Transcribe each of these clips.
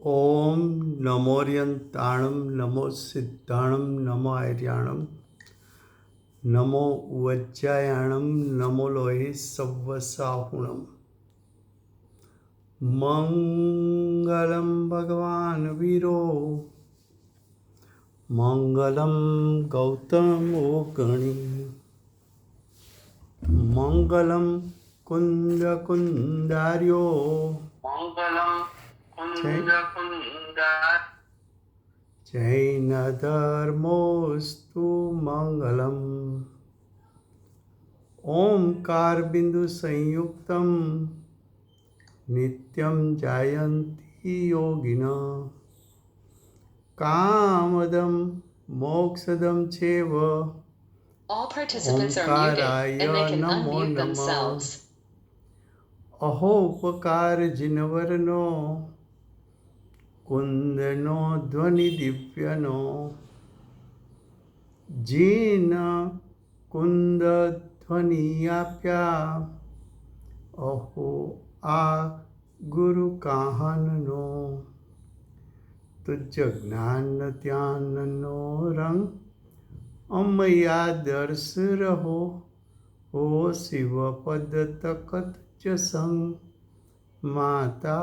ओम नमोरियंताणम नमो सिद्धाणम नमो आर्याणम नमो वज्जायाणम नमो लोहे सव्वसाहुणम मंगलम भगवान वीरो मंगलम गौतमो गणी मंगलम कुंद कुंदार्यो मंगलम कुंद कुंदा जैन धर्मोस्तु मंगलम ओंकार बिंदु संयुक्तम नित्यं जायन्ति योगिनः कामदं मोक्षदं चैव All participants are muted ओंकाराय and they can NaMo unmute नमः themselves. अहोपकार जिनवरनो कुंदनो ध्वनि दिव्यनो जीन कुंद ध्वनि आप्या अहो आ गुरु काहननो तुझ ज्ञान त्याननो रंग अमया दर्श रहो हो शिव पद तकत च संग माता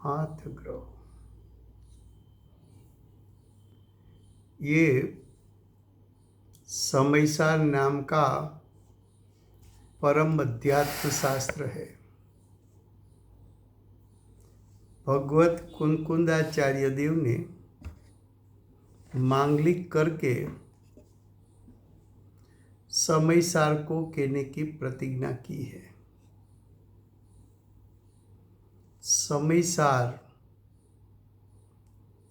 हाथ ग्रह। ये समयसार नाम का परम अध्यात्म शास्त्र है। भगवत कुंकुंदाचार्य देव ने मांगलिक करके समयसार को कहने की प्रतिज्ञा की है। समयसार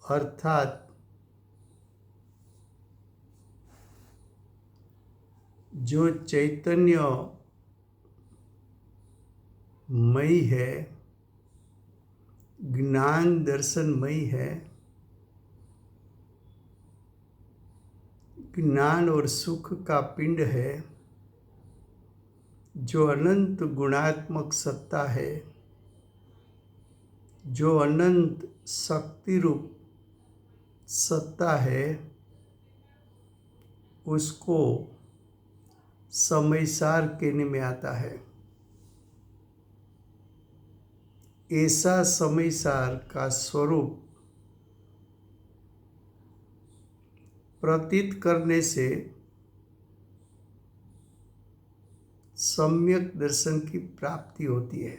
अर्थात जो चैतन्यमयी है, ज्ञान दर्शनमयी है, ज्ञान और सुख का पिंड है, जो अनंत गुणात्मक सत्ता है, जो अनंत शक्ति रूप सत्ता है, उसको समयसार कहने में आता है। ऐसा समयसार का स्वरूप प्रतीत करने से सम्यक दर्शन की प्राप्ति होती है।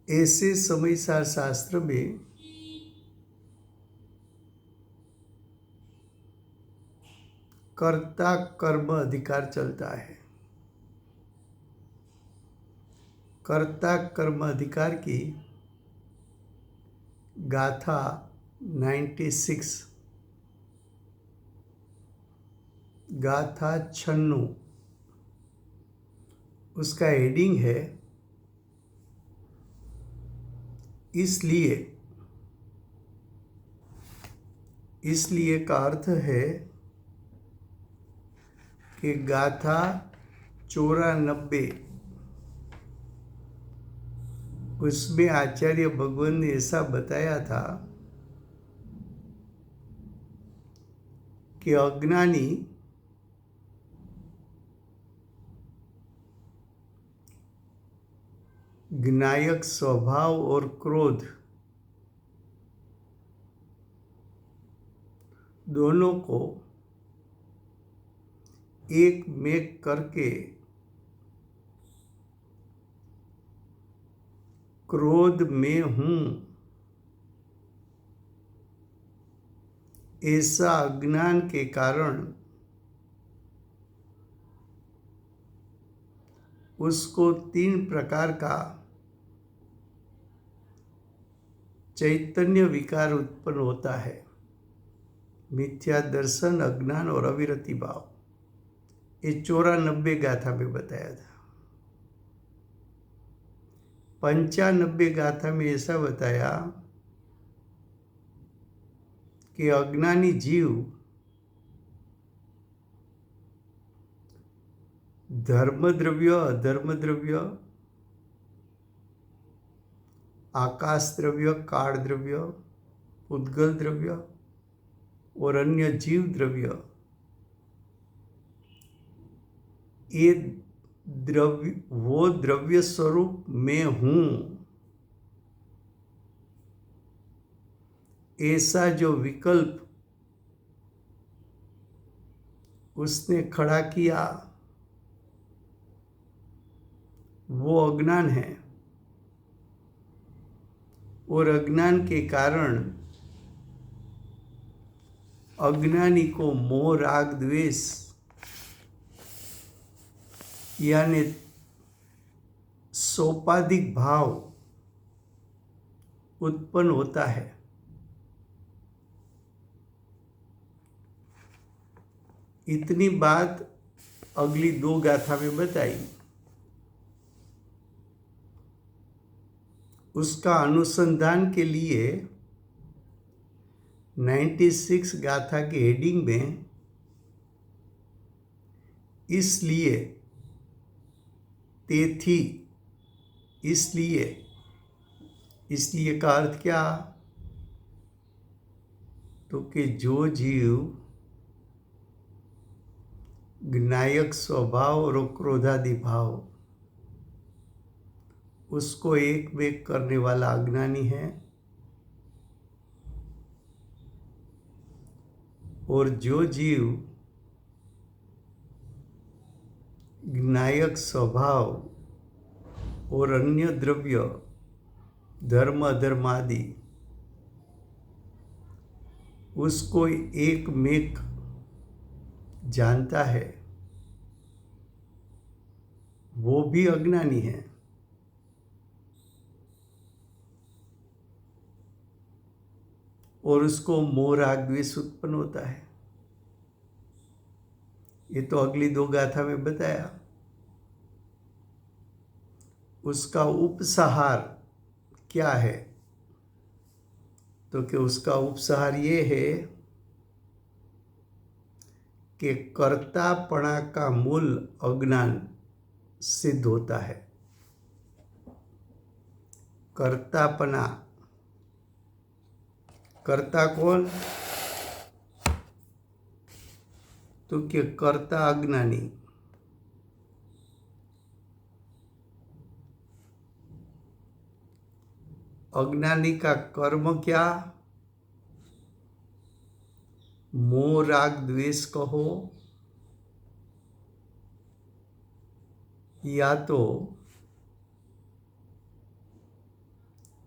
ऐसे समयसार शास्त्र में कर्ता कर्म अधिकार चलता है। कर्ता कर्म अधिकार की गाथा 96 गाथा 96 उसका हेडिंग है इसलिए का अर्थ है कि गाथा 94 उसमें आचार्य भगवान ने ऐसा बताया था कि अज्ञानी ज्ञायक स्वभाव और क्रोध दोनों को एक में करके क्रोध में हूं ऐसा अज्ञान के कारण उसको 3 प्रकार का चैतन्य विकार उत्पन्न होता है। मिथ्या दर्शन, अज्ञान और अविरति भाव। ये 94 गाथा में बताया था। 95 गाथा में ऐसा बताया कि अज्ञानी जीव धर्म द्रव्य, अधर्म द्रव्य आकाश द्रव्य, काल द्रव्य, उद्गल द्रव्य और अन्य जीव द्रव्य, ये द्रव्य, वो द्रव्य स्वरूप मैं हूं, ऐसा जो विकल्प उसने खड़ा किया वो अज्ञान है। और अज्ञान के कारण अज्ञानी को मोह राग द्वेष यानी सोपाधिक भाव उत्पन्न होता है। इतनी बात अगली 2 गाथा में बताई। उसका अनुसंधान के लिए 96 गाथा के हेडिंग में इसलिए, तेथी, इसलिए का अर्थ क्या? तो कि जो जीव ज्ञायक स्वभाव और क्रोधादि भाव उसको एक वेग करने वाला अज्ञानी है, और जो जीव ज्ञायक स्वभाव और अन्य द्रव्य धर्म अधर्म आदि उसको एक मेक जानता है, वो भी अज्ञानी है। और उसको मोह राग द्वेष उत्पन्न होता है। ये तो अगली 2 गाथा में बताया। उसका उपसंहार क्या है? तो कि उसका उपसंहार ये है कि कर्तापणा का मूल अज्ञान सिद्ध होता है। कर्तापना, कर्ता कौन? तो कि कर्ता अज्ञानी। अज्ञानी का कर्म क्या? मोह राग द्वेष कहो या तो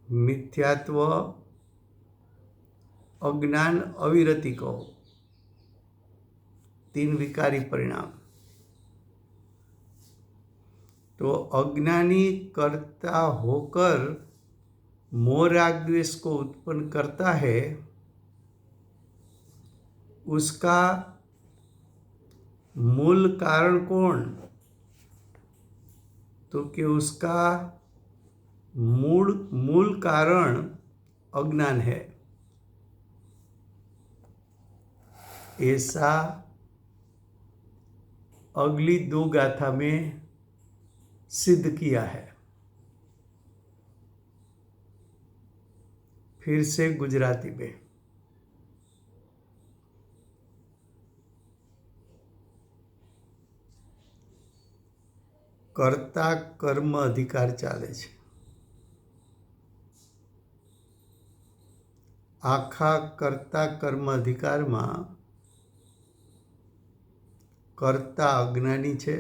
मिथ्यात्व, अज्ञान, अविरति कहो, 3 विकारी परिणाम। तो अज्ञानी कर्ता होकर मोह राग द्वेष को उत्पन्न करता है, उसका मूल कारण कौन? तो कि उसका मूल कारण अज्ञान है, ऐसा अगली 2 गाथा में सिद्ध किया है। फिर से गुजराती में। कर्ता कर्म अधिकार चाले छे। आखा कर्ता कर्म अधिकार में कर्ता अज्ञानी छे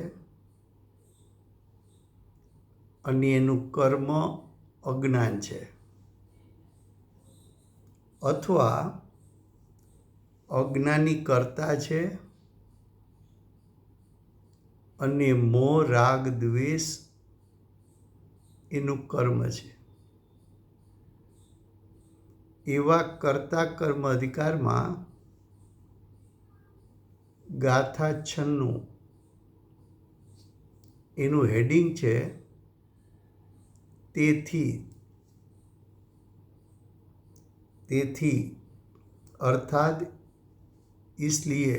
અને એનું કર્મ અજ્ઞાન છે, અથવા અજ્ઞાની કર્તા છે અને મોહ રાગ દ્વેષ એનું કર્મ છે। એવા કર્તા કર્મ અધિકારમાં ગાથા 96 એનું હેડિંગ છે तेथी अर्थात इसलिए।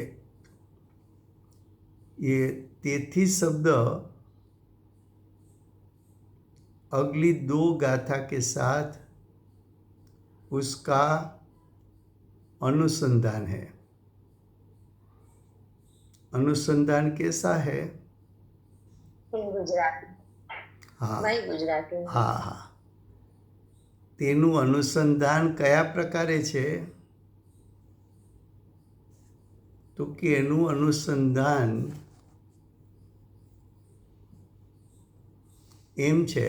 ये तेथी शब्द अगली 2 गाथा के साथ उसका अनुसंधान है। अनुसंधान कैसा है? ગુજરાતી હા ભાઈ ગુજરાતી હા. તેનું અનુસંધાન કયા પ્રકારે છે? તો કે એનું અનુસંધાન એમ છે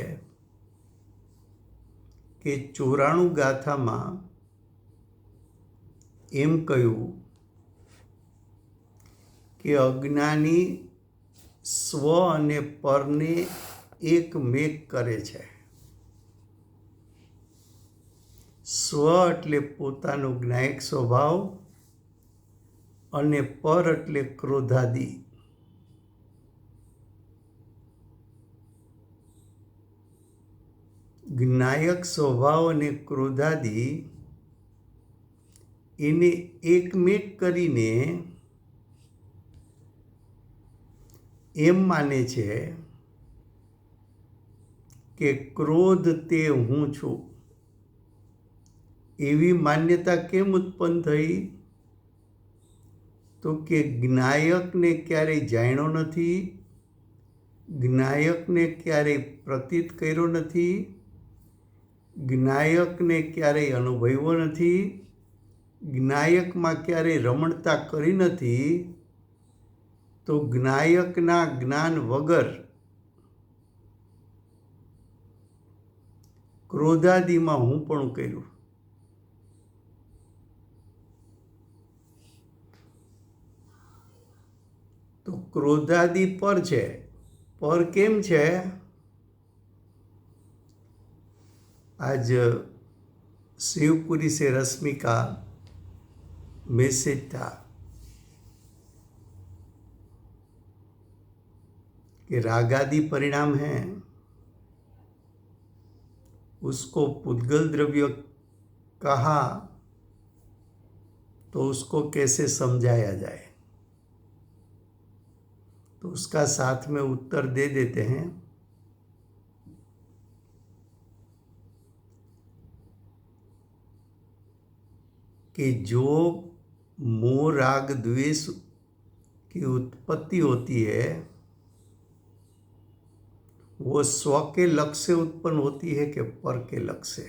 કે 94 ગાથામાં એમ કહ્યું કે અજ્ઞાની સ્વ અને પરને એક મેક કરે છે. સ્વ એટલે પોતાનો જ્ઞાયક સ્વભાવ અને પર એટલે ક્રોધાદિ. જ્ઞાયક સ્વભાવ અને ક્રોધાદિ એને એકમેક કરીને એમ માને છે કે ક્રોધ તે હું છું. એવી માન્યતા કેમ ઉત્પન્ન થઈ? તો કે જ્ઞાયકને ક્યારેય જાણ્યો નથી, જ્ઞાયકને ક્યારેય પ્રતીત કર્યો નથી, જ્ઞાયકને ક્યારેય અનુભવ્યો નથી, જ્ઞાયકમાં ક્યારેય રમણતા કરી નથી. તો જ્ઞાયકના જ્ઞાન વગર ક્રોધાદિમાં હું પણ કર્યું. તો ક્રોધાદિ પર છે. પર કેમ છે? आज शिवपुरी से रश्मि का मैसेज था कि रागादि परिणाम है, उसको पुद्गल द्रव्य कहा तो उसको कैसे समझाया जाए. तो उसका साथ में उत्तर दे देते हैं कि जो मोह राग द्वेष की उत्पत्ति होती है वो स्व के लक्ष्य से उत्पन्न होती है कि पर के लक्ष्य से?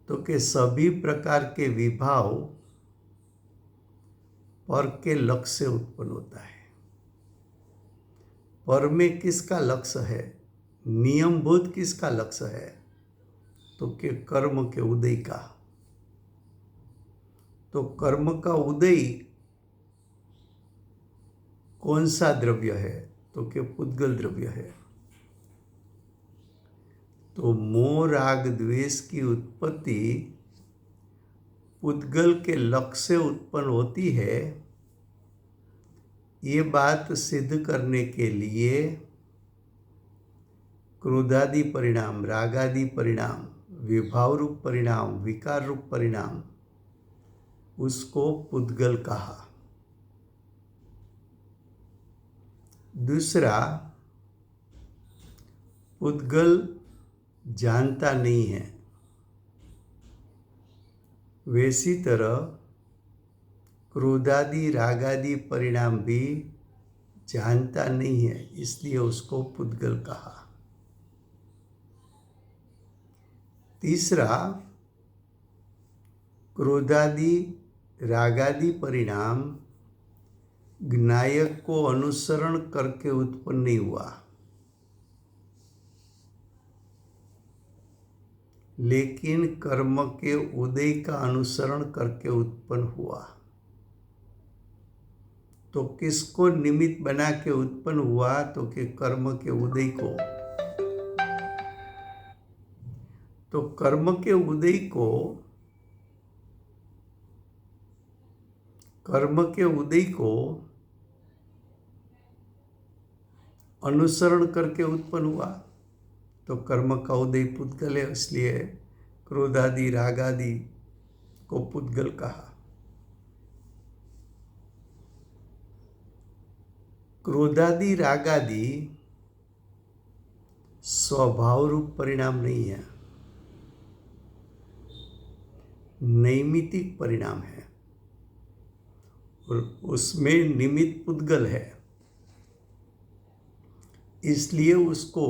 तो कि सभी प्रकार के विभाव पर के लक्ष्य से उत्पन्न होता है. पर में किसका लक्ष्य है? नियमभूत किसका लक्ष्य है? तो कि कर्म के उदय का. तो कर्म का उदय कौन सा द्रव्य है? तो कि पुद्गल द्रव्य है. तो मोह राग द्वेष की उत्पत्ति पुद्गल के लक्ष्य से उत्पन्न होती है. ये बात सिद्ध करने के लिए क्रोधादि परिणाम, रागादि परिणाम, विभाव रूप परिणाम, विकार रूप परिणाम, उसको पुद्गल कहा. दूसरा, पुद्गल जानता नहीं है. वैसी तरह क्रोधादि रागादि परिणाम भी जानता नहीं है, इसलिए उसको पुद्गल कहा. तीसरा, क्रोधादि रागादि परिणाम ज्ञायक को अनुसरण करके उत्पन्न नहीं हुआ, लेकिन कर्म के उदय का अनुसरण करके उत्पन्न हुआ. तो किसको निमित्त बना के उत्पन्न हुआ? तो कि कर्म के उदय को. तो कर्म के उदय को, कर्म के उदय को अनुसरण करके उत्पन्न हुआ. तो कर्म का उदय पुद्गल है, इसलिए क्रोधादि रागादि को पुद्गल कहा. क्रोधादि रागादि स्वभाव रूप परिणाम नहीं है, नैमित्तिक परिणाम है, और उसमें निमित्त पुद्गल है। इसलिए उसको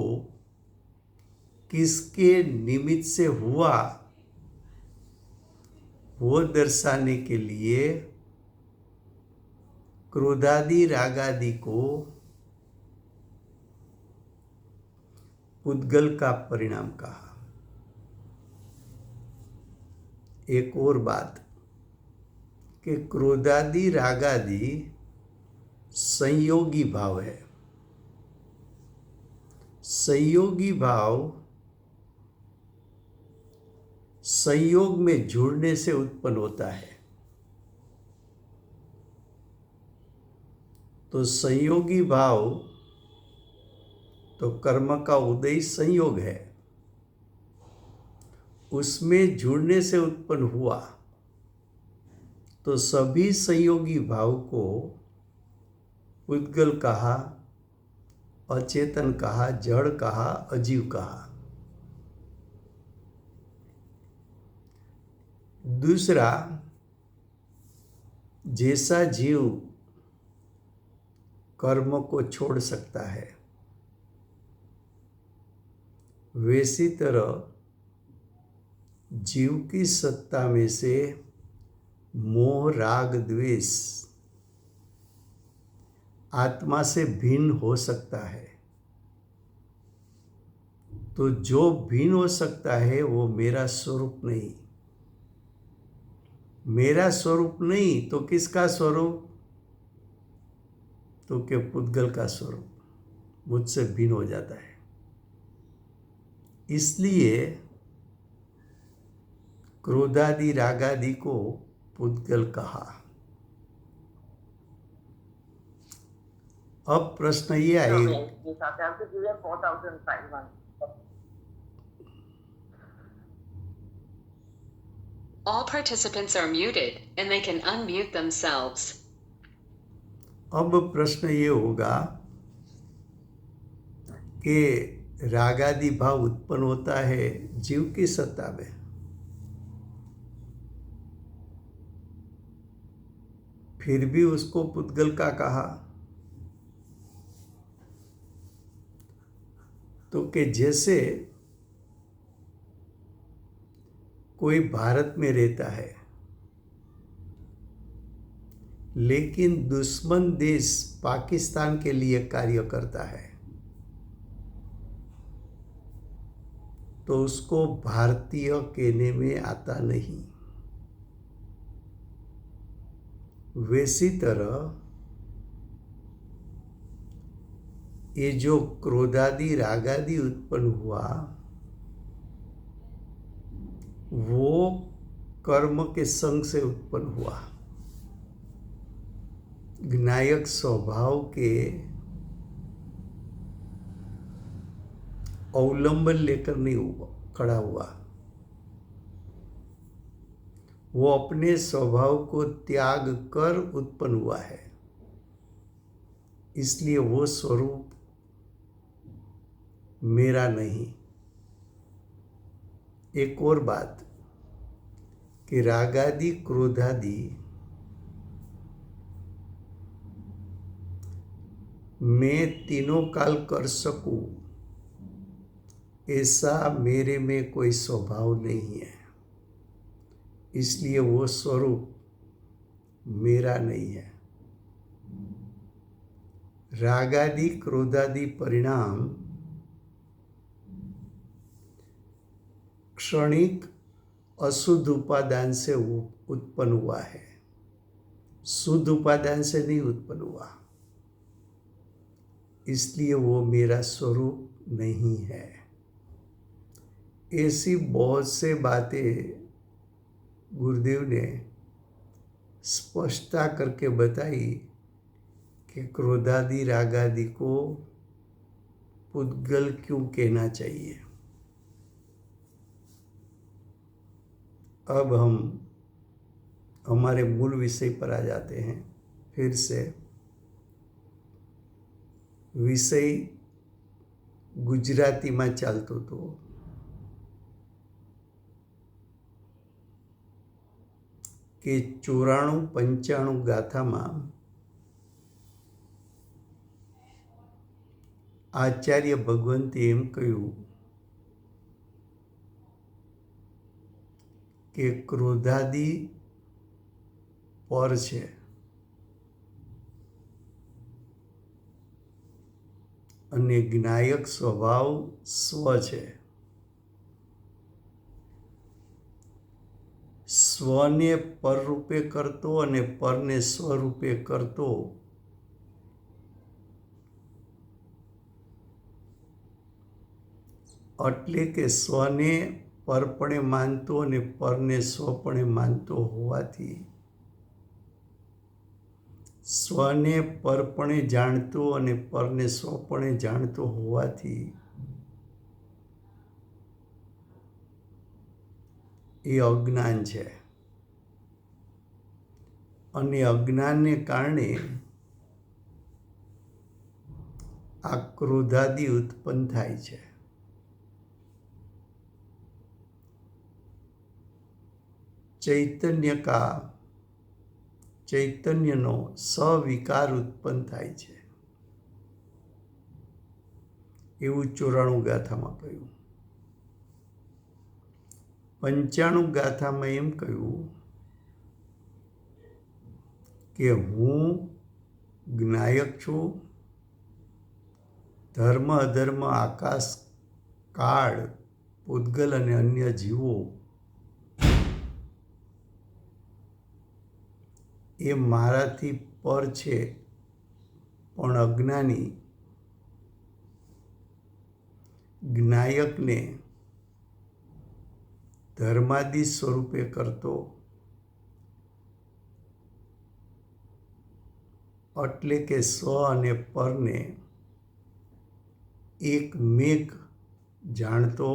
किसके निमित्त से हुआ वो दर्शाने के लिए क्रोधादि रागादि को पुद्गल का परिणाम कहा। एक और बात कि क्रोधादि रागादि संयोगी भाव है। संयोगी भाव संयोग में जुड़ने से उत्पन्न होता है। तो संयोगी भाव तो कर्म का उदय संयोग है, उसमें जुड़ने से उत्पन्न हुआ। तो सभी संयोगी भाव को पुद्गल कहा, अचेतन कहा, जड़ कहा, अजीव कहा। दूसरा, जैसा जीव कर्म को छोड़ सकता है, वैसी तरह जीव की सत्ता में से मोह राग द्वेष आत्मा से भिन्न हो सकता है। तो जो भिन्न हो सकता है वो मेरा स्वरूप नहीं। मेरा स्वरूप नहीं तो किसका स्वरूप? तो क्या पुद्गल का स्वरूप मुझसे भिन्न हो जाता है। इसलिए क्रोधादि रागादि को पुद्गल कहा। अब प्रश्न ये आए, All participants are muted and they can unmute themselves. अब प्रश्न ये होगा कि रागादि भाव उत्पन्न होता है जीव की सत्ता में, फिर भी उसको पुद्गल का कहा। तो कि जैसे कोई भारत में रहता है लेकिन दुश्मन देश पाकिस्तान के लिए कार्य करता है, तो उसको भारतीय कहने में आता नहीं। वैसी तरह ये जो क्रोधादि रागादि उत्पन्न हुआ वो कर्म के संग से उत्पन्न हुआ, ज्ञायक स्वभाव के अवलंबन लेकर नहीं हुआ, खड़ा हुआ। वो अपने स्वभाव को त्याग कर उत्पन्न हुआ है। इसलिए वो स्वरूप मेरा नहीं। एक और बात कि रागादि क्रोधादि मैं तीनों काल कर सकूं ऐसा मेरे में कोई स्वभाव नहीं है। इसलिए वो स्वरूप मेरा नहीं है। रागादि क्रोधादि परिणाम क्षणिक अशुद्ध उपादान से उत्पन्न हुआ है, शुद्ध उपादान से नहीं उत्पन्न हुआ। इसलिए वो मेरा स्वरूप नहीं है। ऐसी बहुत से बातें गुरुदेव ने स्पष्टता करके बताई कि क्रोधादि रागादि को पुद्गल क्यों कहना चाहिए। अब हम हमारे मूल विषय पर आ जाते हैं। फिर से विषय ગુજરાતીમાં ચાલતો હતો. કે 94-95 ગાથામાં આચાર્ય ભગવંતે એમ કહ્યું કે ક્રોધાદિ પર છે અને જ્ઞાયક સ્વભાવ સ્વ છે. સ્વને પર રૂપે કરતો અને પરને સ્વરૂપે કરતો એટલે કે સ્વને પરપણે માનતો અને પરને સ્વપણે માનતો હોવાથી, સ્વને પરપણે જાણતો અને પરને સ્વપણે જાણતો હોવાથી એ અજ્ઞાન છે. અને અજ્ઞાનને કારણે આ ક્રોધાદિ ઉત્પન્ન થાય છે. ચૈતન્યનો સવિકાર ઉત્પન્ન થાય છે એવું 94 ગાથામાં કહ્યું. 95 ગાથામાં એમ કહ્યું કે હું જ્ઞાયક છું. ધર્મ અધર્મ આકાશ કાળ પૂતગલ અને અન્ય જીવો એ મારાથી પર છે, પણ અજ્ઞાની જ્ઞાયકને ધર્માદિ સ્વરૂપે કરતો એટલે કે સ્વ અને પરને એક મેઘ જાણતો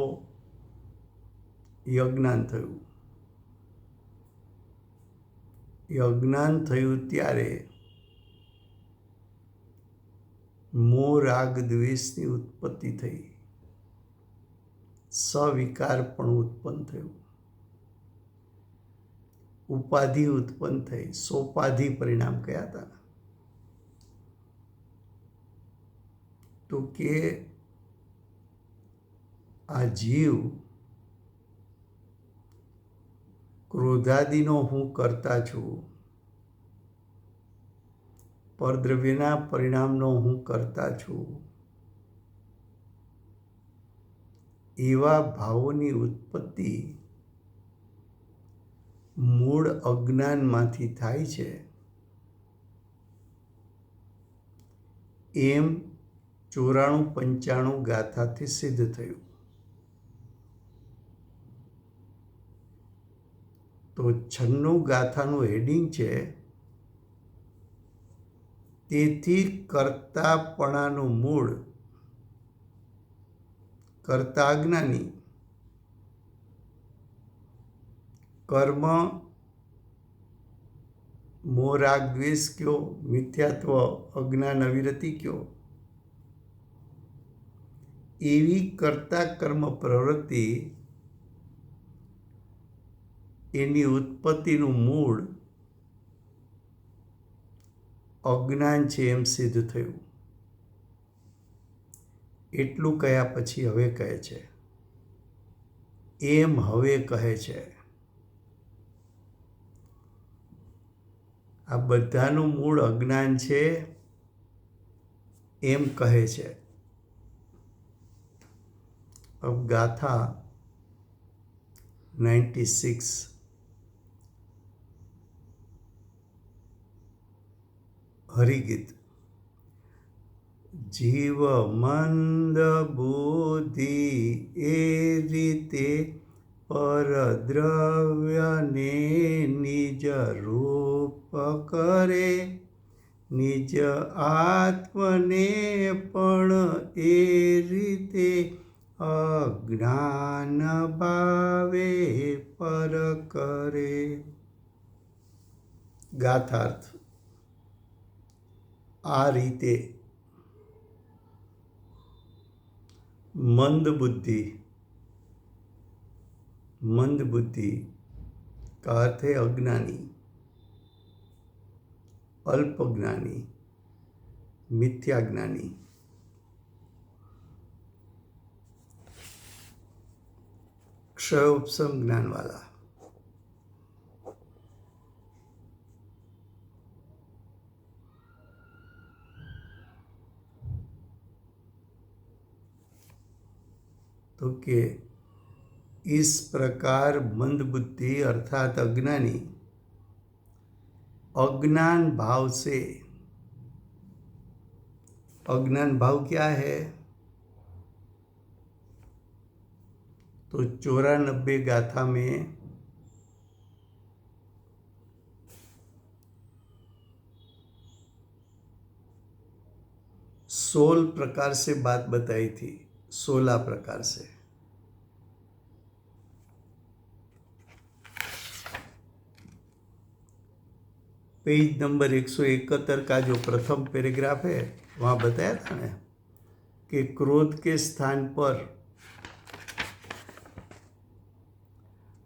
અજ્ઞાન થયું. અજ્ઞાન થયું ત્યારે મોહ રાગ દ્વેષની ઉત્પત્તિ થઈ, સવિકાર પણ ઉત્પન્ન થયું, ઉપાધિ ઉત્પન્ન થઈ. સોપાધિ પરિણામ કયા હતા? તો કે આ જીવ ક્રોધાદિનો હું કરતા છું, પરદ્રવ્યના પરિણામનો હું કરતા છું, એવા ભાવોની ઉત્પત્તિ મૂળ અજ્ઞાનમાંથી થાય છે એમ 94-95 ગાથાથી સિદ્ધ થયું. તો 96 ગાથાનું હેડિંગ છે તેથી કર્તાપણાનું મૂળ કર્તા અજ્ઞાની, કર્મ મોહ રાગ દ્વેષ કયો, મિથ્યાત્વ અજ્ઞાન અવિરતિ કયો, એવી કર્તા કર્મ પ્રવૃત્તિ એની ઉત્પત્તિનું મૂળ અજ્ઞાન છે એમ સિદ્ધ થયું. એટલું કહ્યા પછી હવે કહે છે, એમ હવે કહે છે. આ બધાનું મૂળ અજ્ઞાન છે એમ કહે છે. अब गाथा 96 हरिगीत. जीव मंद बुद्धि ए रीते परद्रव्यने निज रूप करे, निज आत्मने पण ए रीते अज्ञान भावे पर करे. गाथार्थ आ रीते मंद बुद्धि, मंद बुद्धि का अर्थ है अज्ञानी, अल्पज्ञानी, मिथ्याज्ञानी। क्षयोपशम ज्ञान वाला। तो कि इस प्रकार मंद बुद्धि अर्थात अज्ञानी अज्ञान भाव से, अज्ञान भाव क्या है? तो 94 गाथा में सोल प्रकार से बात बताई थी, 16 प्रकार से। पेज नंबर 171 का जो प्रथम पैराग्राफ है वहाँ बताया था ना कि क्रोध के स्थान पर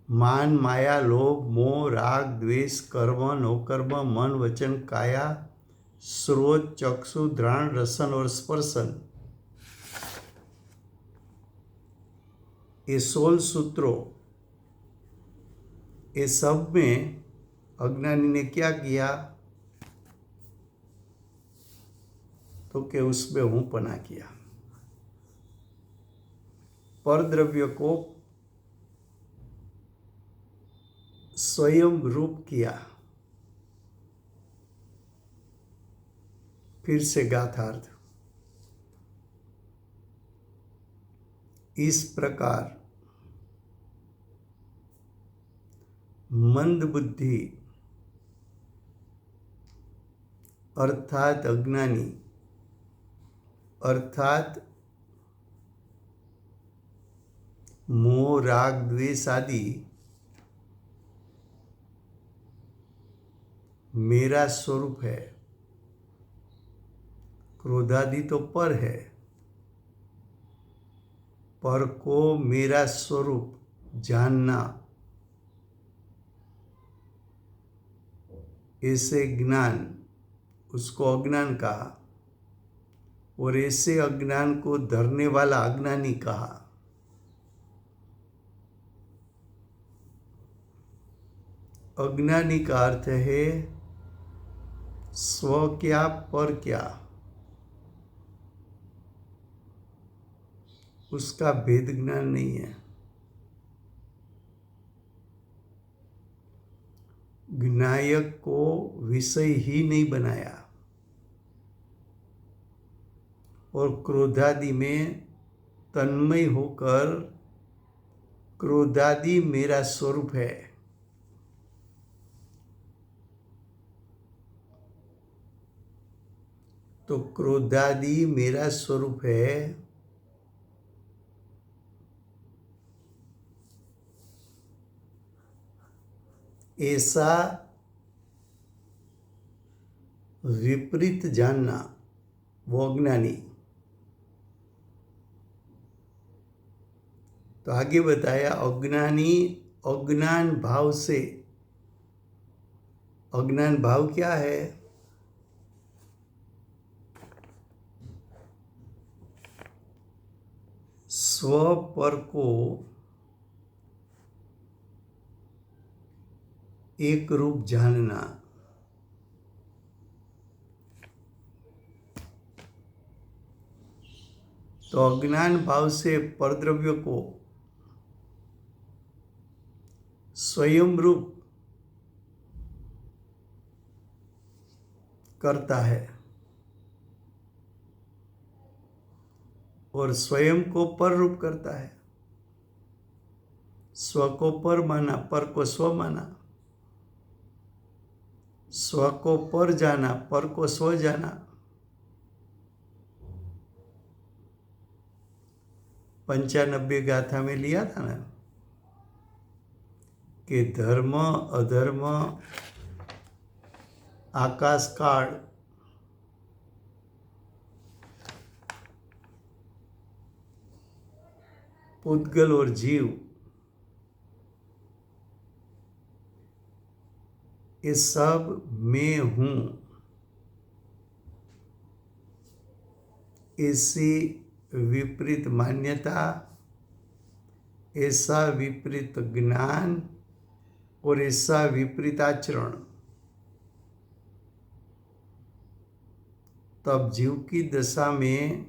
मान, माया, लोभ, मोह, राग, द्वेष, कर्म, नौकर्म, मन, वचन, काया, श्रोत, चक्षु, घ्राण, रसन और स्पर्शन, ये 16 सूत्रों, ये सब में अज्ञानी ने क्या किया? तो कि उसमें हूं पना किया, परद्रव्य को स्वयं रूप किया। फिर से गाथार्थ। इस प्रकार मंद बुद्धि अर्थात अज्ञानी अर्थात मोह, राग, द्वेष आदि मेरा स्वरूप है। क्रोधादि तो पर है, पर को मेरा स्वरूप जानना, ऐसे ज्ञान, उसको अज्ञान कहा, और ऐसे अज्ञान को धरने वाला अज्ञानी कहा। अज्ञानी का अर्थ है स्व क्या पर क्या, उसका भेद ज्ञान नहीं है। ज्ञायक को विषय ही नहीं बनाया, और क्रोधादि में तन्मय होकर क्रोधादि मेरा स्वरूप है। तो क्रोधादि मेरा स्वरूप है, ऐसा विपरीत जानना वो अज्ञानी। तो आगे बताया अज्ञानी अज्ञान भाव से, अज्ञान भाव क्या है? स्व पर को एक रूप जानना। तो अज्ञान भाव से परद्रव्य को स्वयं रूप करता है, और स्वयं को पर रूप करता है। स्व को पर माना, पर को स्व माना, स्व को पर जाना, पर को स्व जाना। 95 गाथा में लिया था ना कि धर्म अधर्म आकाश काल पुद्गल और जीव ये सब मैं हूँ, ऐसी विपरीत मान्यता, ऐसा विपरीत ज्ञान और ऐसा विपरीत आचरण तब जीव की दशा में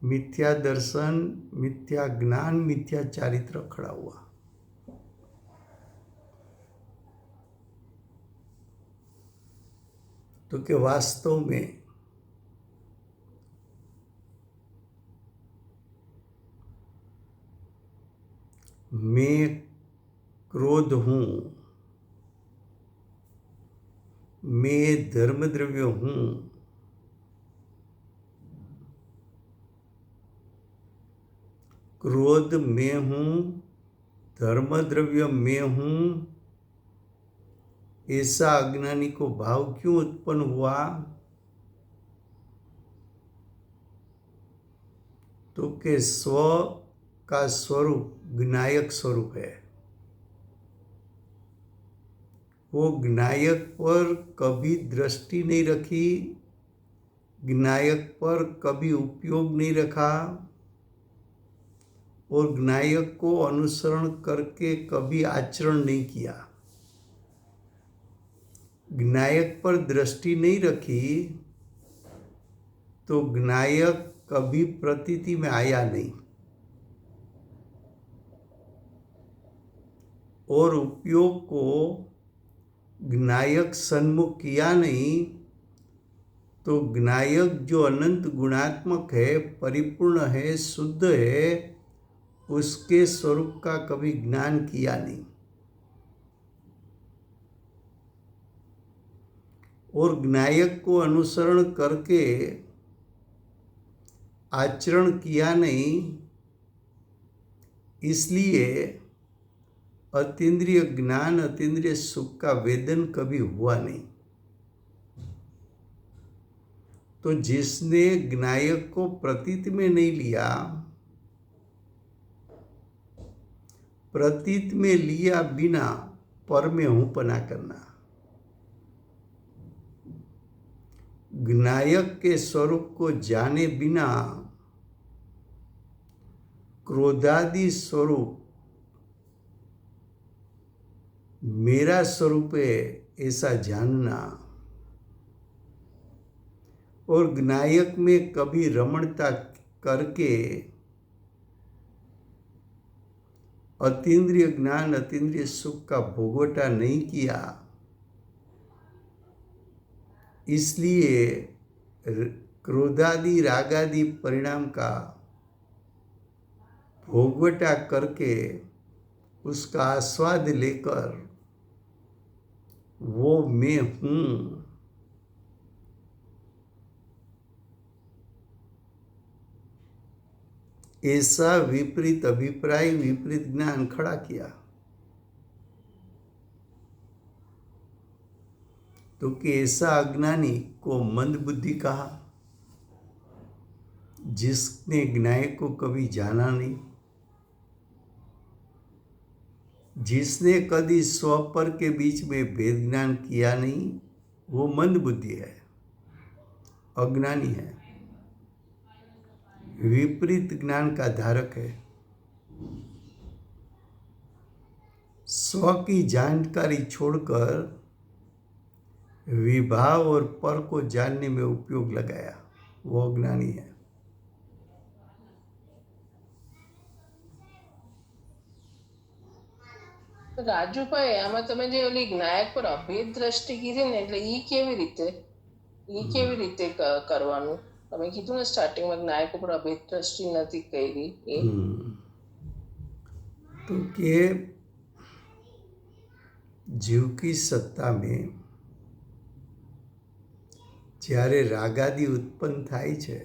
मिथ्या दर्शन, मिथ्या ज्ञान, मिथ्या चारित्र खड़ा हुआ। तो कि वास्तव में मैं क्रोध हूँ, मैं धर्म द्रव्य हूँ, क्रोध मैं हूँ, धर्म द्रव्य मैं हूँ, ऐसा अज्ञानी को भाव क्यों उत्पन्न हुआ? तो कि स्व का स्वरूप ज्ञायक स्वरूप है। वो ज्ञायक पर कभी दृष्टि नहीं रखी, ज्ञायक पर कभी उपयोग नहीं रखा और ज्ञायक को अनुसरण करके कभी आचरण नहीं किया। ज्ञायक पर दृष्टि नहीं रखी तो ज्ञायक कभी प्रतीति में आया नहीं और उपयोग को ज्ञायक सन्मुख किया नहीं तो ज्ञायक जो अनंत गुणात्मक है, परिपूर्ण है, शुद्ध है, उसके स्वरूप का कभी ज्ञान किया नहीं और ज्ञायक को अनुसरण करके आचरण किया नहीं, इसलिए अतीन्द्रिय ज्ञान, अतीन्द्रिय सुख का वेदन कभी हुआ नहीं। तो जिसने ज्ञायक को प्रतीत में नहीं लिया, प्रतीत में लिया बिना पर में हूं पना करना, ज्ञायक के स्वरूप को जाने बिना क्रोधादि स्वरूप मेरा स्वरूप है ऐसा जानना और ज्ञायक में कभी रमणता करके अतीन्द्रिय ज्ञान, अतीन्द्रिय सुख का भोगवटा नहीं किया, इसलिए क्रोधादि रागादि परिणाम का भोगवटा करके उसका आस्वाद लेकर वो मैं हूँ ऐसा विपरीत अभिप्राय, विपरीत ज्ञान खड़ा किया। तो कि ऐसा अज्ञानी को मंद बुद्धि कहा, जिसने ज्ञायक को कभी जाना नहीं, जिसने कभी स्वपर के बीच में भेद ज्ञान किया नहीं, वो मंद बुद्धि है, अज्ञानी है, विपरीत ज्ञान का धारक है। स्व की जानकारी छोड़कर विभाव और पर को जानने में उपयोग लगाया, वो अज्ञानी है। રાજુભાઈ આમાં તમે જે ઓલી જ્ઞાયક પર અભેદ દ્રષ્ટિ કીધી ને એટલે ઈ કેવી રીતે કરવાનું? તમે કીધું ને સ્ટાર્ટિંગમાં જ્ઞાયક ઉપર અભેદ દ્રષ્ટિ નથી કરી એ तो कि जीव की सत्ता में જ્યારે રાગાદि ઉત્પન્ન થાય છે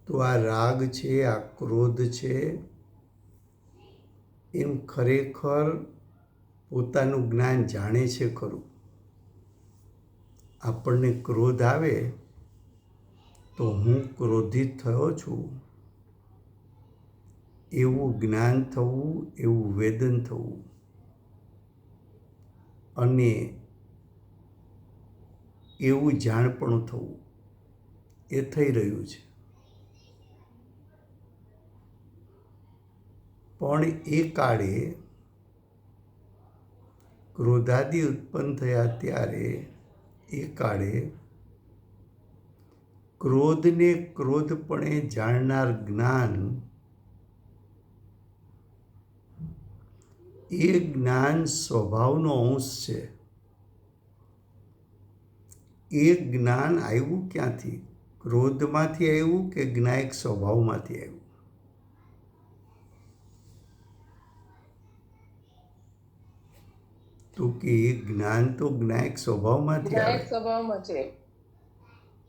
તો આ રાગ છે, આ ક્રોધ છે, એમ ખરેખર પોતાનું જ્ઞાન જાણે છે ખરું? આપણને ક્રોધ આવે તો હું ક્રોધિત થયો છું એવું જ્ઞાન થવું, એવું વેદન થવું અને એવું જાણપણું થવું એ થઈ રહ્યું છે. પણ એ કાળે ક્રોધાદિ ઉત્પન્ન થયા ત્યારે એ કાળે ક્રોધને ક્રોધપણે જાણનાર જ્ઞાન એ જ્ઞાન સ્વભાવનો અંશ છે. એ જ્ઞાન આવ્યું ક્યાંથી? ક્રોધમાંથી આવ્યું કે જ્ઞાયક સ્વભાવમાંથી આવ્યું? તો કે એ જ્ઞાન તો જ્ઞાયક સ્વભાવમાંથી આવે, જ્ઞાયક સ્વભાવમાં છે.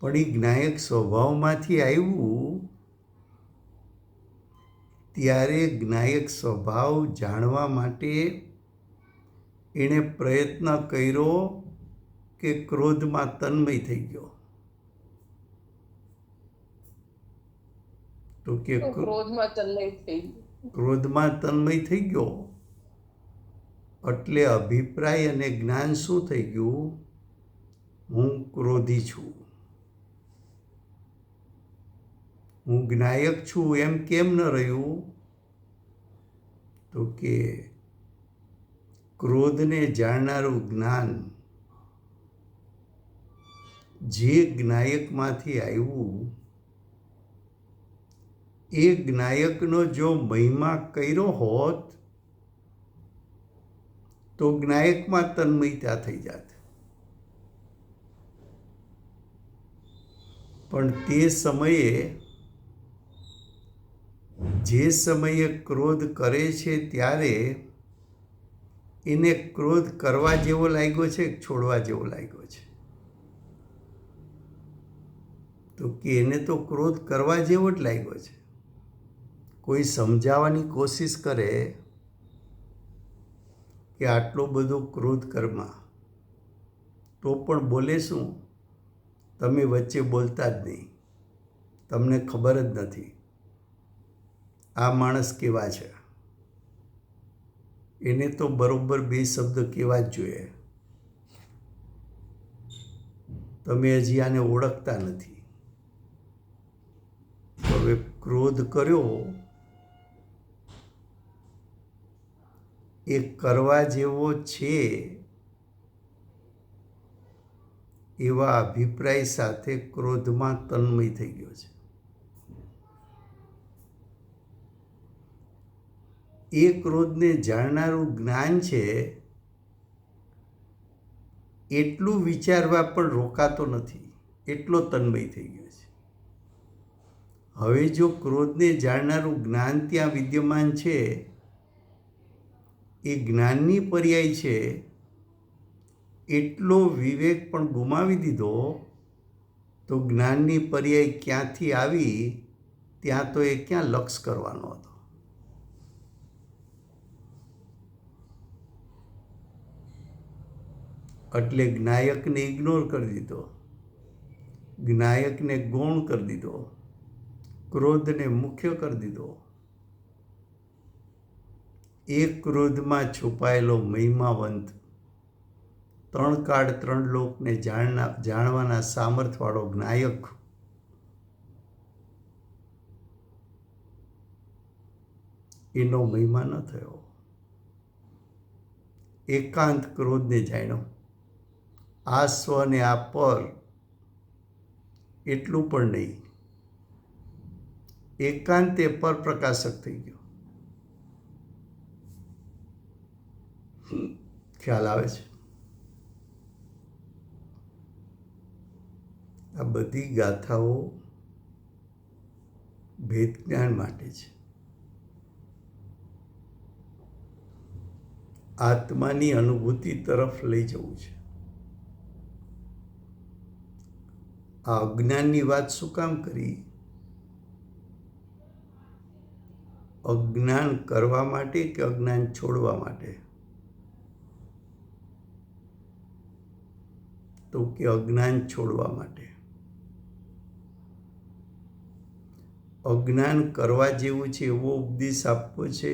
પણ એ જ્ઞાયક સ્વભાવમાંથી આવ્યું ત્યારે જ્ઞાયક સ્વભાવ જાણવા માટે એણે પ્રયત્ન કર્યો કે ક્રોધમાં તન્મય થઈ ગયો? તો કે ક્રોધમાં તન્મય થઈ ગયું. ક્રોધમાં તન્મય થઈ ગયો એટલે અભિપ્રાય અને જ્ઞાન શું થઈ ગયું? હું ક્રોધી છું, હું જ્ઞાયક છું એમ કેમ ન રહ્યું? તો કે ક્રોધને જાણનારું જ્ઞાન જે જ્ઞાયકમાંથી આવ્યું એ જ્ઞાયકનો જો મહિમા કર્યો હોત તો જ્ઞાયકમાં તન્મયતા થઈ જાત. પણ તે સમયે જે સમયે ક્રોધ કરે છે ત્યારે એને ક્રોધ કરવા જેવો લાગ્યો છે કે છોડવા જેવો લાગ્યો છે? તો કે એને તો ક્રોધ કરવા જેવો જ લાગ્યો છે. કોઈ સમજાવવાની કોશિશ કરે કે આટલો બધો ક્રોધ કરમાં, તો પણ બોલે શું? તમે વચ્ચે બોલતા જ નહીં, તમને ખબર જ નથી આ માણસ કેવા છે. એને તો બરોબર બે શબ્દ કહેવા જ જોઈએ. તમે હજી આને ઓળખતા નથી. હવે ક્રોધ કર્યો એ કરવા જેવો છે એવા અભિપ્રાય સાથે ક્રોધમાં તન્મય થઈ ગયો છે. એ ક્રોધને જાણનારું જ્ઞાન છે એટલું વિચારવા પણ રોકાતો નથી, એટલો તન્મય થઈ ગયો છે. હવે જો ક્રોધને જાણનારું જ્ઞાન ત્યાં વિદ્યમાન છે, એ જ્ઞાનની પર્યાય છે, એટલો વિવેક પણ ગુમાવી દીધો તો જ્ઞાનની પર્યાય ક્યાંથી આવી? ત્યાં તો એ ક્યાં લક્ષ કરવાનો હતો? એટલે જ્ઞાયકને ઇગ્નોર કરી દીધો, જ્ઞાયકને ગૌણ કરી દીધો, ક્રોધને મુખ્ય કરી દીધો. એ ક્રોધમાં છુપાયેલો મહિમાવંત, ત્રણ કાળ ત્રણ લોકને જાણવાના સામર્થ્યવાળો જ્ઞાયક એનો મહિમા ન થયો. એકાંત ક્રોધને જાણ્યો, આ સ્વ ને આ પર એટલું પણ નહીં, એકાંતે પર પ્રકાશક થઈ ગયો. ખ્યાલ આવે છે? આ બધી ગાથાઓ ભેદ જ્ઞાન માટે છે. આત્માની અનુભૂતિ તરફ લઈ જવું છે. આ અજ્ઞાનની વાત શું કામ કરી? અજ્ઞાન કરવા માટે કે અજ્ઞાન છોડવા માટે? તો કે અજ્ઞાન છોડવા માટે. અજ્ઞાન કરવા જેવું છે એવો ઉપદેશ આપવો છે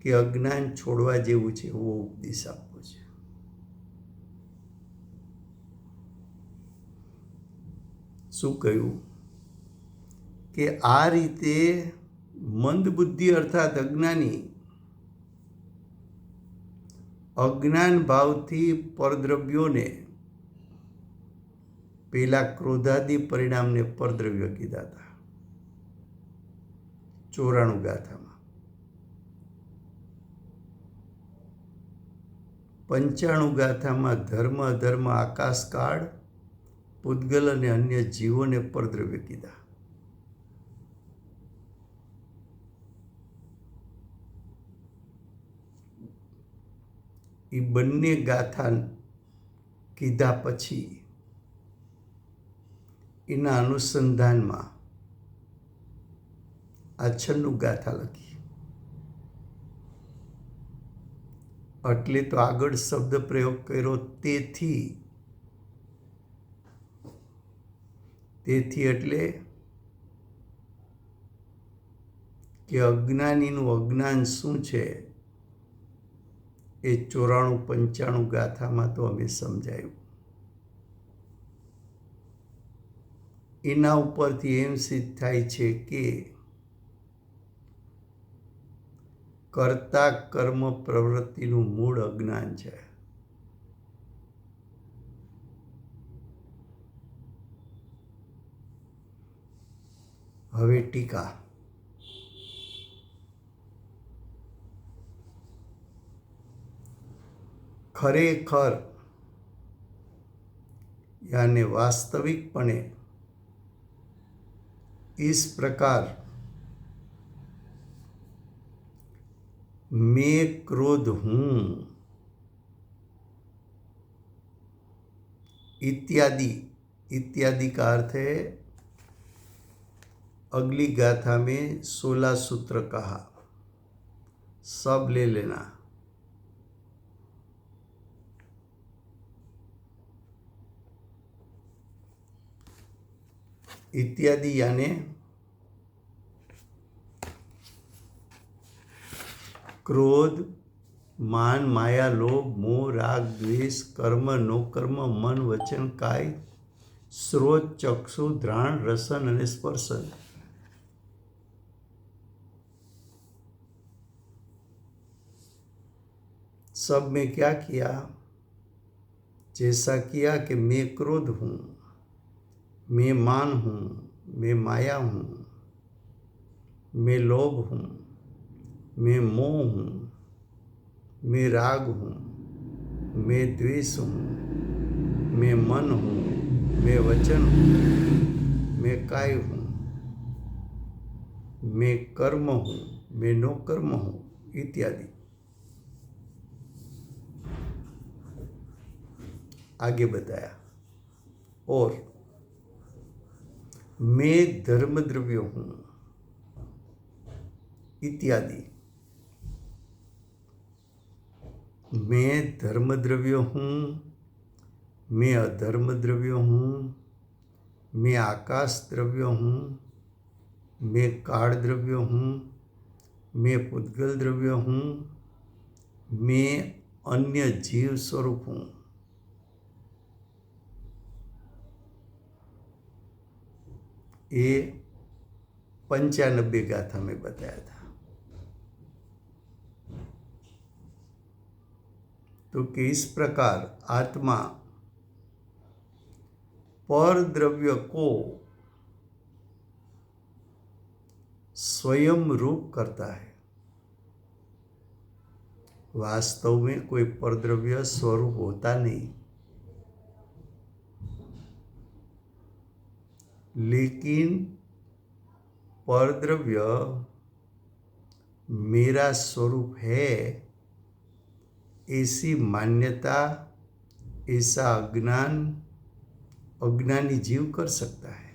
કે અજ્ઞાન છોડવા જેવું છે એવો ઉપદેશ આપવો છે? શું કહ્યું કે આ રીતે મંદબુદ્ધિ અર્થાત અજ્ઞાની અજ્ઞાન ભાવથી પરદ્રવ્યોને, પેલા ક્રોધાદિ પરિણામને પરદ્રવ્ય કીધા હતા 94 ગાથામાં. 95 ગાથામાં ધર્મ અધર્મ આકાશકાળ પૂતગલ અને અન્ય જીવોને પરદ્રવ્ય કીધા. એ બંને ગાથા કીધા પછી એના અનુસંધાનમાં આ 96 ગાથા લખી. એટલે તો આગળ શબ્દ પ્રયોગ કર્યો તેથી. તેથી એટલે કે અજ્ઞાનીનું અજ્ઞાન શું છે એ 94-95 ગાથામાં તો અમે સમજાયું. એના ઉપરથી એમ સિદ્ધ થાય છે કે કર્તા કર્મ પ્રવૃત્તિનું મૂળ અજ્ઞાન છે. હવે ટીકા. खरेखर यानी वास्तविकपणे इस प्रकार मैं क्रोध हूं इत्यादि. इत्यादि का अर्थ है अगली गाथा में 16 सूत्र कहा, सब ले लेना. इत्यादि यानी क्रोध, मान, माया, लोभ, मोह, राग, द्वेष, कर्म, नो कर्म, मन, वचन, काय, स्रोत, चक्षु, घ्राण, रसन और स्पर्शन. सब में क्या किया? जैसा किया कि मैं क्रोध हूं, मैं मान हूं, मैं माया हूं, मैं लोभ हूं, मैं मोह हूं, मैं राग हूं, मैं द्वेष हूं, मैं मन हूं, मैं वचन हूं, मैं काय हूं, मैं कर्म हूं, मैं नो कर्म हूं इत्यादि. आगे बताया. और मैं धर्म द्रव्य हूं इत्यादि. मैं धर्म द्रव्य हूं, मैं अधर्म द्रव्य हूं, मैं आकाश द्रव्य हूं, मैं काल द्रव्य हूं, मैं पुद्गल द्रव्य हूं, मैं अन्य जीव स्वरूप हूं. ये 95 गाथा में बताया था. तो कि इस प्रकार आत्मा पर द्रव्य को स्वयं रूप करता है. वास्तव में कोई परद्रव्य स्वरूप होता नहीं, लेकिन परद्रव्य मेरा स्वरूप है ऐसी मान्यता, ऐसा अज्ञान अज्ञानी जीव कर सकता है.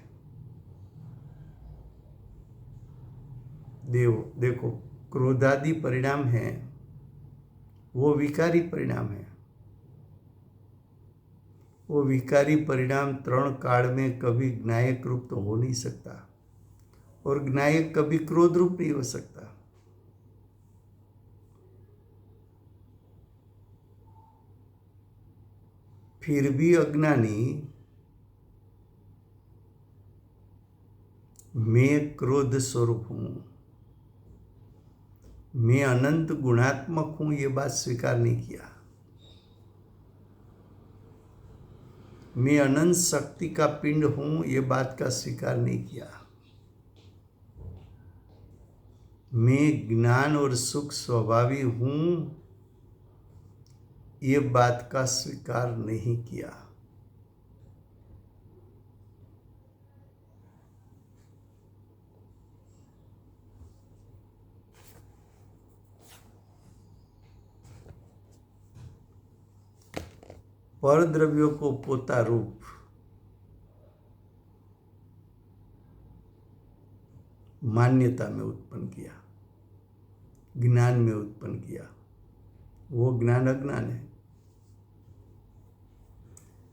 देखो क्रोधादि परिणाम है वो विकारी परिणाम है. वो विकारी परिणाम 3 काल में कभी ज्ञायक रूप तो हो नहीं सकता. और ज्ञायक कभी क्रोध रूप नहीं हो सकता। फिर भी अज्ञानी मैं क्रोध स्वरूप हूं, मैं अनंत गुणात्मक हूं, ये बात स्वीकार नहीं किया। मैं अनंत शक्ति का पिंड हूं, ये बात का स्वीकार नहीं किया। मैं ज्ञान और सुख स्वभावी हूं, ये बात का स्वीकार नहीं किया। पर द्रव्यों को पोता रूप मान्यता में उत्पन्न किया, ज्ञान में उत्पन्न किया, वो ज्ञान अज्ञान है।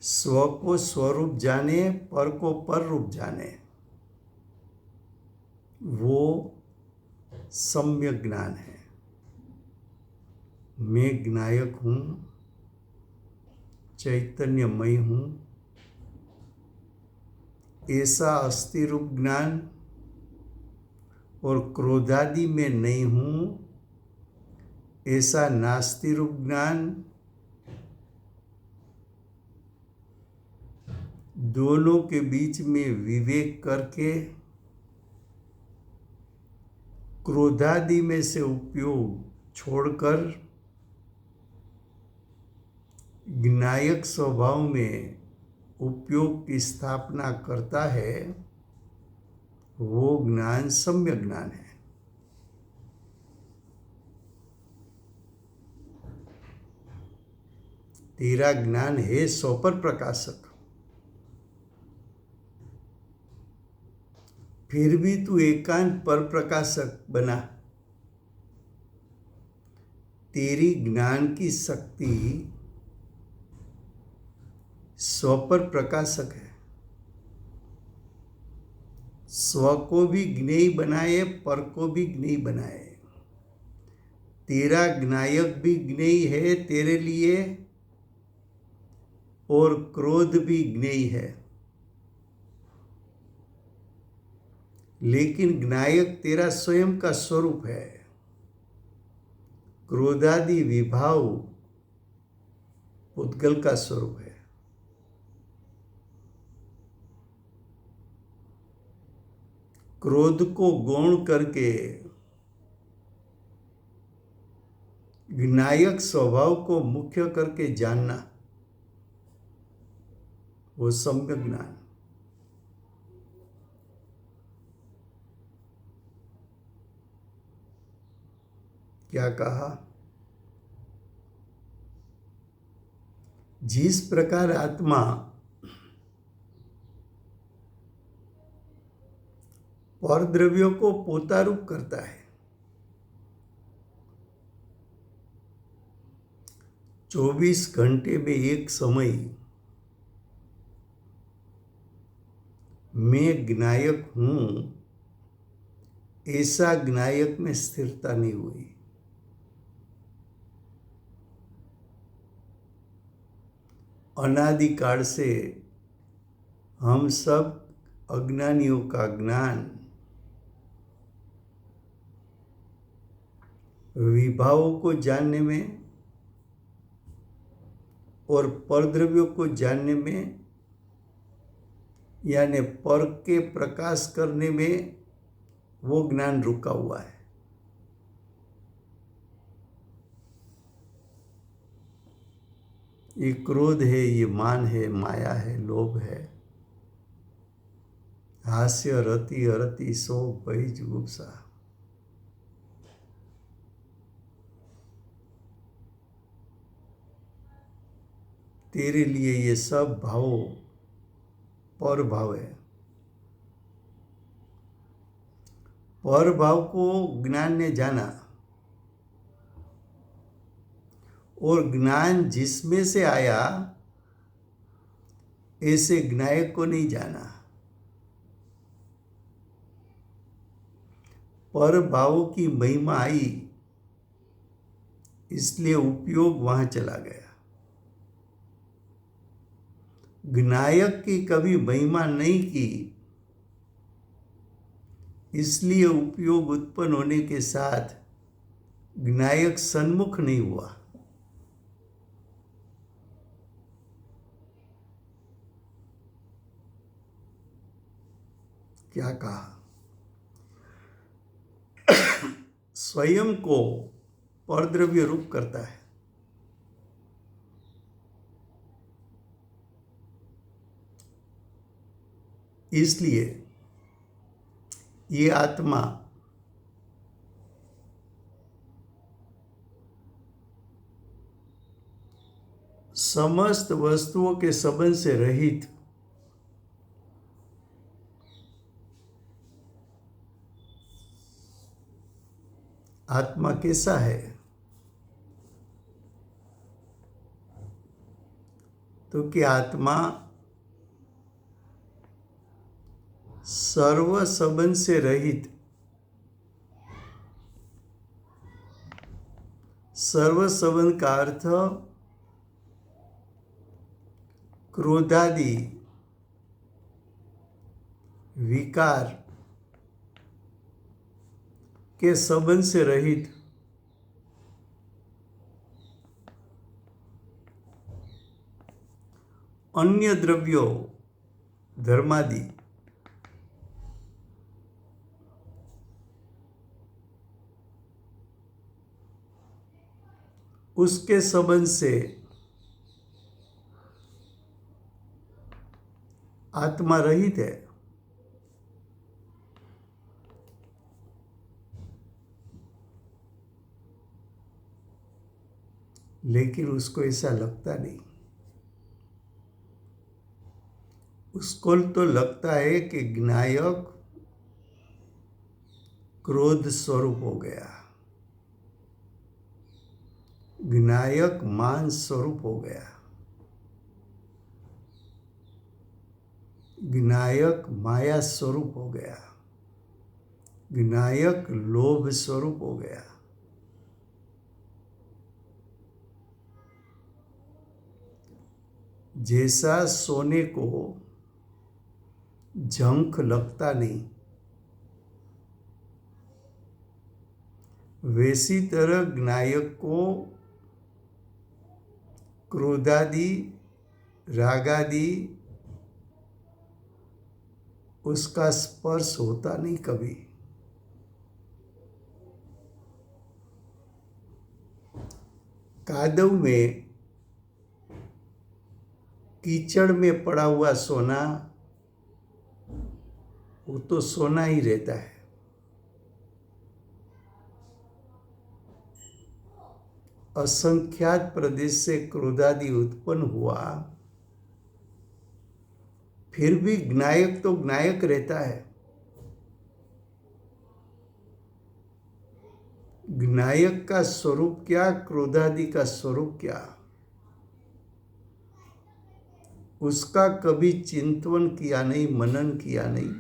स्व को स्वरूप जाने, पर को पर रूप जाने, वो सम्यक ज्ञान है। मैं ज्ञायक हूं, चैतन्यमय हूं, ऐसा अस्थि रूप ज्ञान, और क्रोधादि में नहीं हूं, ऐसा नास्ति रूप ज्ञान, दोनों के बीच में विवेक करके क्रोधादि में से उपयोग छोड़कर ज्ञायक स्वभाव में उपयोग की स्थापना करता है, वो ज्ञान सम्यक ज्ञान है। तेरा ज्ञान है स्वपर प्रकाशक, फिर भी तू एकांत पर प्रकाशक बना। तेरी ज्ञान की शक्ति स्वपर प्रकाशक है। स्व को भी ज्ञेय बनाए, पर को भी ज्ञेय बनाए। तेरा ज्ञायक भी ज्ञेय है तेरे लिए, और क्रोध भी ज्ञेय है। लेकिन ज्ञायक तेरा स्वयं का स्वरूप है, क्रोधादि विभाव उद्गल का स्वरूप है। क्रोध को गौण करके ज्ञायक स्वभाव को मुख्य करके जानना, वो सम्यक ज्ञान। क्या कहा? जिस प्रकार आत्मा पर द्रव्यों को पोतारूप करता है, 24 घंटे में एक समय मैं ज्ञायक हूं, ऐसा ज्ञायक में स्थिरता नहीं हुई। अनादिकाल से हम सब अज्ञानियों का ज्ञान विभावों को जानने में और परद्रव्यों को जानने में, यानी पर के प्रकाश करने में, वो ज्ञान रुका हुआ है। ये क्रोध है, ये मान है, माया है, लोभ है, हास्य, रति, अरति, शोक, भय, जुगुप्सा, तेरे लिए ये सब भाव पर भाव है। पर भाव को ज्ञान ने जाना, और ज्ञान जिसमें से आया, ऐसे ज्ञायक को नहीं जाना। पर भावों की महिमा आई, इसलिए उपयोग वहां चला गया। ज्ञायक की कभी महिमा नहीं की, इसलिए उपयोग उत्पन्न होने के साथ ज्ञायक सन्मुख नहीं हुआ। क्या कहा? स्वयं को परद्रव्य रूप करता है। इसलिए ये आत्मा समस्त वस्तुओं के संबंध से रहित आत्मा कैसा है? तो कि आत्मा सर्व संबंध से रहित, सर्व संबंध का अर्थ क्रोधादि विकार के संबंध से रहित अन्य द्रव्यों धर्मादि उसके संबंध से आत्मा रहित है। लेकिन उसको ऐसा लगता नहीं। उसको तो लगता है कि ज्ञायक क्रोध स्वरूप हो गया, ज्ञायक मान स्वरूप हो गया, ज्ञायक माया स्वरूप हो गया, ज्ञायक लोभ स्वरूप हो गया। जैसा सोने को झंख लगता नहीं, वैसी तरह ज्ञायक को क्रोधादि रागादि उसका स्पर्श होता नहीं कभी। कादव में कीचड़ में पड़ा हुआ सोना वो तो सोना ही रहता है। असंख्यात प्रदेश से क्रोधादि उत्पन्न हुआ, फिर भी ज्ञायक तो ज्ञायक रहता है। ज्ञायक का स्वरूप क्या, क्रोधादि का स्वरूप क्या, उसका कभी चिंतन किया नहीं, मनन किया नहीं।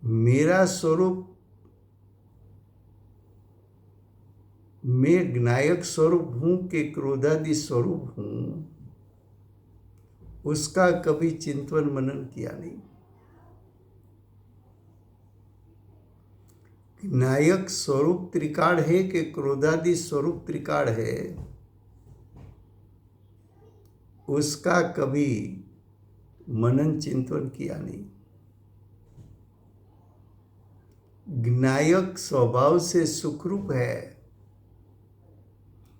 मेरा स्वरूप, मैं ज्ञायक स्वरूप हूं कि क्रोधादि स्वरूप हूं, उसका कभी चिंतन मनन किया नहीं। ज्ञायक स्वरूप त्रिकाल है कि क्रोधादि स्वरूप त्रिकाल है, उसका कभी मनन चिंतन किया नहीं। ज्ञायक स्वभाव से सुखरूप है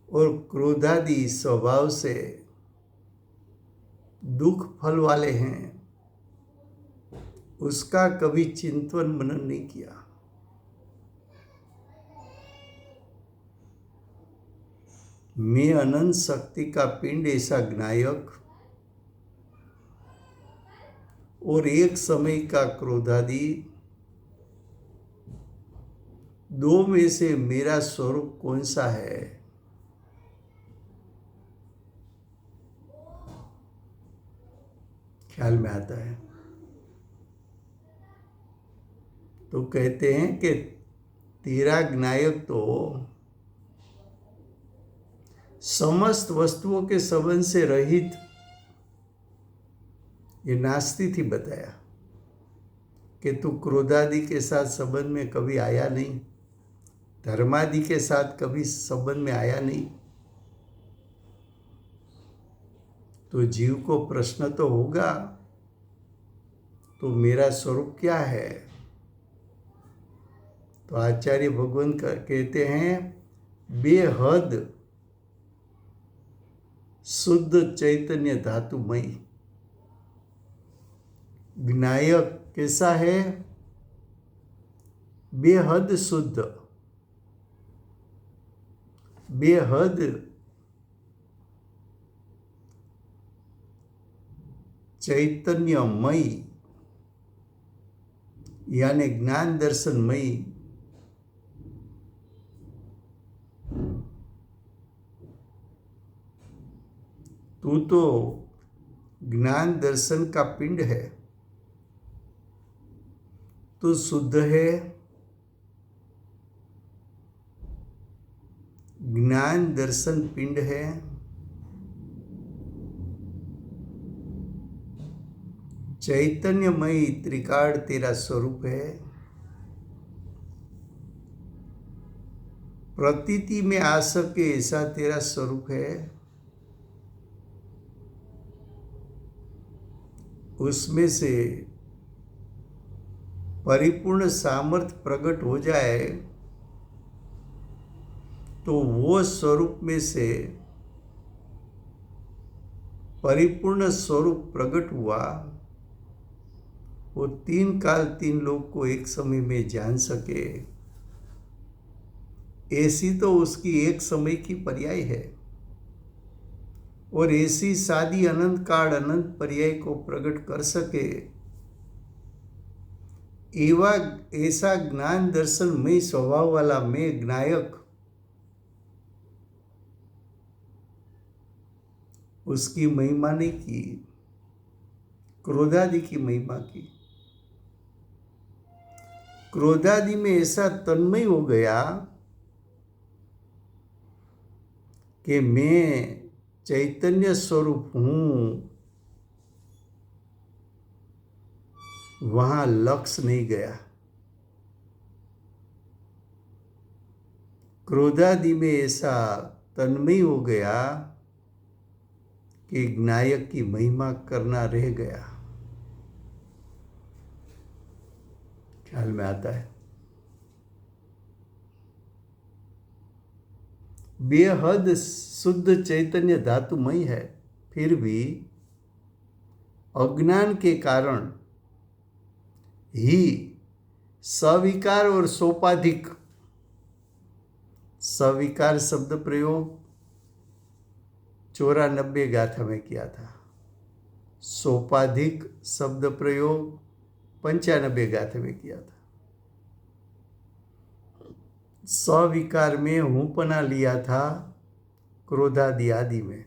और क्रोधादि स्वभाव से दुख फल वाले हैं, उसका कभी चिंतन मनन नहीं किया। मैं अनंत शक्ति का पिंड ऐसा ज्ञायक और एक समय का क्रोधादि, दो में से मेरा स्वरूप कौन सा है? ख्याल में आता है? तो कहते हैं कि तेरा ज्ञायक तो समस्त वस्तुओं के संबंध से रहित, ये नास्ती थी बताया कि तू क्रोधादि के साथ संबंध में कभी आया नहीं, धर्मादि के साथ कभी संबंध में आया नहीं। तो जीव को प्रश्न तो होगा, तो मेरा स्वरूप क्या है? तो आचार्य भगवान कहते हैं बेहद शुद्ध चैतन्य धातुमय। ज्ञायक कैसा है? बेहद शुद्ध, बेहद चैतन्यमय, यानी ज्ञान दर्शनमय। तू तो ज्ञान दर्शन का पिंड है, तू शुद्ध है, ज्ञान दर्शन पिंड है। चैतन्यमयी त्रिकाल तेरा स्वरूप है। प्रतीति में आ सके ऐसा तेरा स्वरूप है। उसमें से परिपूर्ण सामर्थ्य प्रकट हो जाए तो वो स्वरूप में से परिपूर्ण स्वरूप प्रकट हुआ, वो तीन काल तीन लोग को एक समय में जान सके, ऐसी तो उसकी एक समय की पर्याय है। और ऐसी सादी अनंत काल अनंत पर्याय को प्रकट कर सके, ऐसा ज्ञान दर्शनमय स्वभाव वाला मैं ज्ञायक, उसकी महिमा नहीं की, क्रोधादि की महिमा की। क्रोधादि में ऐसा तन्मय हो गया कि मैं चैतन्य स्वरूप हूं, वहां लक्ष्य नहीं गया। क्रोधादि में ऐसा तन्मय हो गया कि ज्ञायक की महिमा करना रह गया। ख्याल में आता है? बेहद शुद्ध चैतन्य धातुमय है, फिर भी अज्ञान के कारण ही सविकार और सोपाधिक, सविकार शब्द प्रयोग 94 गाथा में किया था, सोपाधिक शब्द प्रयोग 95 गाथा में किया था। सविकार में हूंपना लिया था क्रोधादि आदि में,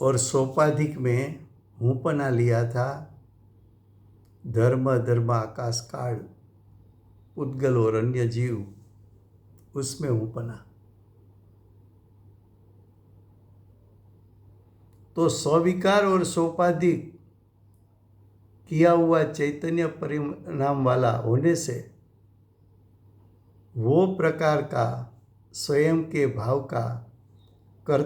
और सोपाधिक में हूंपना लिया था धर्म धर्म आकाश काल उद्गल और अन्य जीव, उसमें हूंपना। तो स्विकार और सोपाधिक किया हुआ चैतन्य परिणाम वाला होने से वो प्रकार का स्वयं के भाव का कर्ता